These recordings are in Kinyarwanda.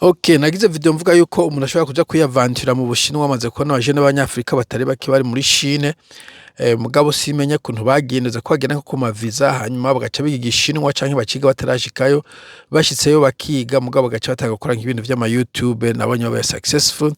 Okay, nagize video mvuga yuko umuntu ashobora kuja kwiyavantura mu Bushinwa amaze kubona abajene b'Abanyafrika batari bake bari muri Chine. Mugabo simenya kuntu bagendeza ko bagenda nko ku maviza hanyuma bagaca biga igishinwa canke bakiga batarashikayo, bashitseyo bakiga mugabo bagaca batanga gukora nk'ibintu vy'ama YouTube nabonye babaye successful.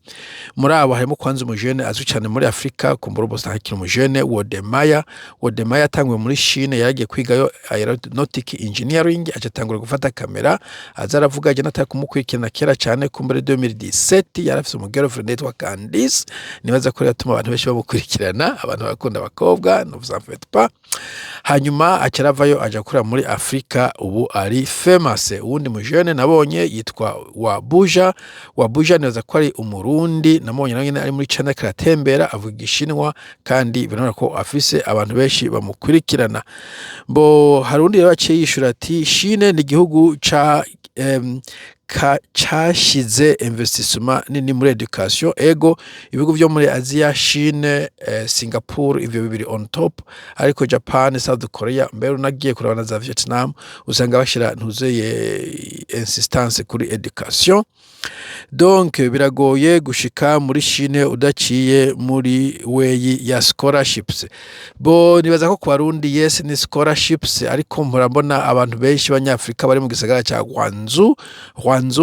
Muri abo harimo kwanza umujene azwi cane muri Afrika kumbura bose hakiri umujene Wodemaya. Wodemaya yatanguye muri Chine yaragiye kwigayo aeronautic engineering aca atangura gufata kamera aza aravuga je nataka kumukurikirana kera cane kumbura 2017 yarafise umugirlfriend yitwa Candice, nibaza ko yatuma abantu benshi bamukurikirana, abantu bakunda abakobwa no vous en faites pas. Hanyuma acaravayo aja kura muri Afrika, ubu ari famous. Uwundi mujene nabonye yitwa Wabuja nibaza ko ari umurundi, namubonye nawe nyene ari muri China karatembera avuga igishinwa kandi birabona ko afise abantu benshi bamukurikirana. Bo harundi rero aciye yishura ati Chine ni igihugu cashize investissement nini muri education. Ego ibihugu vyo muri Asia, Chine, Singapore ivyo bibiri on top, ariko Japan, South Korea mbere unagiye kurabana za Vietnam usanga bashira ntuzeye insistance kuri education. Donc biragoye gushika muri Chine udaciye muri weyi ya scholarships. Bo nibaza ko ku Barundi yes ni scholarships, ariko murabona abantu benshi b'Abanyafrika bari mu gisagara ca Guangzhou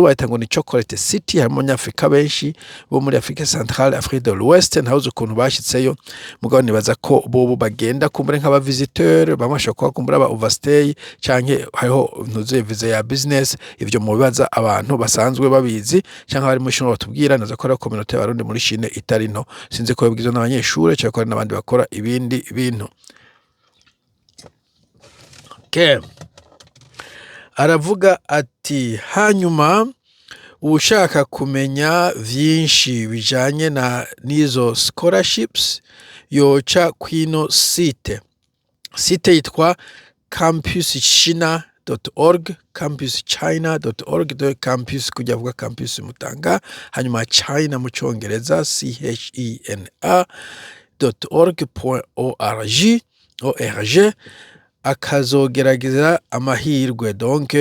bahita ngo ni chocolate city, harimo Abanyafrika benshi bo muri Afrique Centrale, Afrique de l'Ouest, ntawuzi ukuntu bashitseyo. Mugabo nibaza ko bobo bagenda kumbure nk'aba visiteur bamashaka kumbura aba overstay canke hariho ntuzuye visa ya business. Ivyo mu bibaza abantu basanzwe babizi canke bari mu Bushinwa batubwira naza ko ari community y'Abarundi muri Chine itari nto, sinzi ko bibwizwa n'abanyeshure cyangwa ko n'abandi bakora ibindi bintu. Okay. Aravuga ati hanyuma ushaka kumenya vyinshi bijanye na nizo scholarships yoca kwino site yitwa campuschina.org, campuschina.org, campus kujya vuga campus mutanga hanyuma China mu Congereza china.org akazogerageza amahirwe. Donc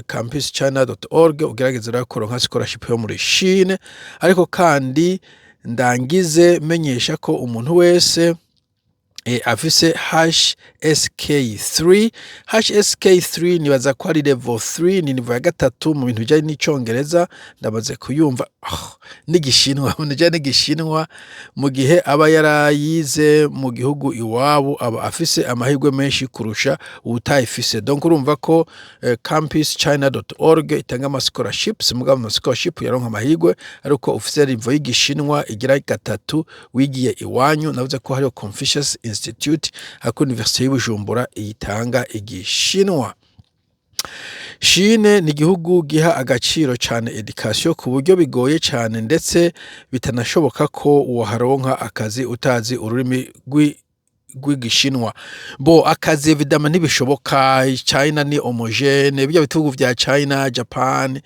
campuschina.org ugerageza kuronka scholarship yo muri Chine. Ariko kandi ndangize menyesha ko umuntu wese afise HSK3 nibaza ko ari level 3, ni nivo ya gatatu mu bintu bijanye n'icongereza. Ndamaze kuyumva n'igishinwa n'igishinwa mu gihe aba yarayize mu gihugu iwabo aba afise amahirwe menshi kurusha utayifise. Donc urumva ko campuschina.org itanga ama scholarships, mugabo ama scholarship yaronka amahirwe ariko ufise nivo y'igishinwa igira gatatu wigiye iwanyu. Navuze ko hariho Confucius Institute hako Université y'Ubujumbura itanga igishinwa. Chine ni igihugu giha agaciro cyane education ku buryo bigoye cyane ndetse bitanashoboka ko uharonka akazi utazi ururimi rw'igishinwa. Bo akazi evidama ntibishoboka. China ni homogene, bijya bitugu vya China, Japan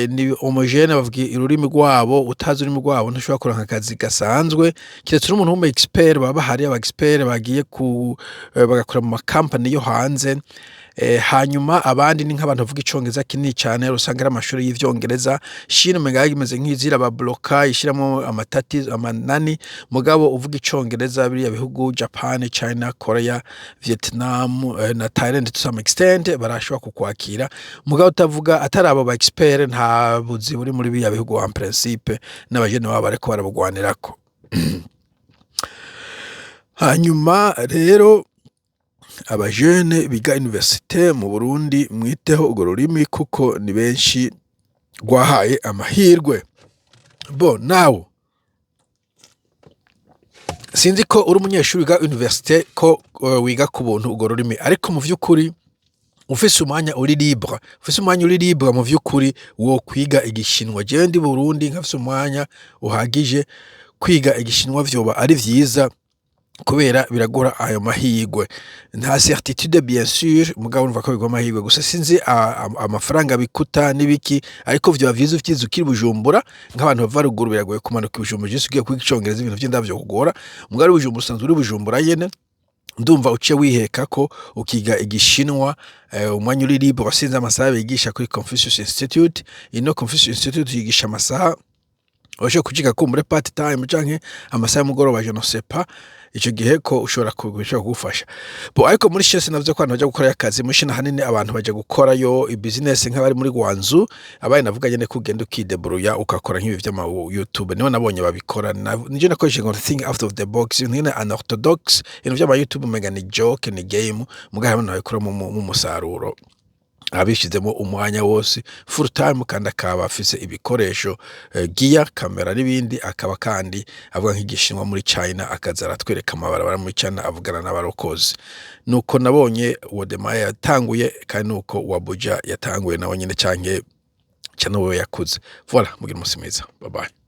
ni homogene, bavuga ururimi rwabo, utazi ururimi rwabo ntushobora kuronka akazi gasanzwe. Kiretse umuntu w'umu expert baba hari aba expert bagiye bagakora mu company yo hanze. Hanyuma abandi ni nk'abantu bavuga icongereza kinini cyane rusanga ari amashuri y'ivyongereza. Chine menga imeze nk'izira ba bloka ishiramo amatati amanani, mugabo uvuga icongereza biri ya bihugu Japan, China, Korea, Vietnam na Thailand to some extent barashobora kukwakira. Mugabo utavuga atari abo ba expert nta buzi buri muri biya bihugu en principe n'abajene baba bariko barabugwanirako. Hanyuma rero abajene biga universite mu Burundi mwiteho ugo rurimi kuko ni benshi rwahaye amahirwe. Bo nawo sinzi ko uri umunyeshuri wiga universite ko wiga ku buntu ugo rurimi, ariko mu vy'ukuri ufise umwanya uri libre, mu vy'ukuri wo kwiga igishinwa. Jewe ndi Burundi nkafise umwanya uhagije kwiga igishinwa vyoba ari vyiza kubera biragora ayo mahirwe. Nta certitude bien sûr, mugabo urumva ko bigwa amahirwe gusa sinzi amafaranga bikuta nibiki, ariko vyo bavyiza ufyiza ukiri Bujumbura nk'abantu bava ruguru biragoye kumanuka Bujumbura. Je sugiye kwiga icongereza ibintu vy'indavyo kugora, mugabo Bujumbura usanzwe uri Bujumbura yene ndumva uciye wiheka ko ukiga igishinwa umwanya uri libre wasinze amasaha bigisha kuri Confucius Institute. Ino Confucius Institute yigisha amasaha washoboye kuciga kumbure part time canke amasaha y'umugoroba je ne sais pas, ico gihe ko ushobora kugufasha. Ariko muri Chine navyo ko abantu baja gukora akazi muri Chine hanini abantu baja gukorayo business nk'abari muri Guangzhou, abaye navuga nyene ko ugenda ukidebrouilla ukakora nk'ibi vy'ama YouTube niho nabonye babikora. Nije nakoresheje ngo think out of the box, nkene unorthodox, ibintu vy'ama YouTube umenga ni joke ni game, mugahe abantu babikora mu musaruro abishizemo umwanya wose full time, kandi akaba afise ibikoresho gear kamera n'ibindi, akaba kandi avuga nk'igishinwa muri China, akaza aratwereka amabarabara muri China avugana n'abarokozi. Nuko nabonye Wodemaya yatanguye, kandi nuko Wabuja yatanguye nawe nyine canke we yakuze. Voilà, mugira umunsi mwiza, bye bye.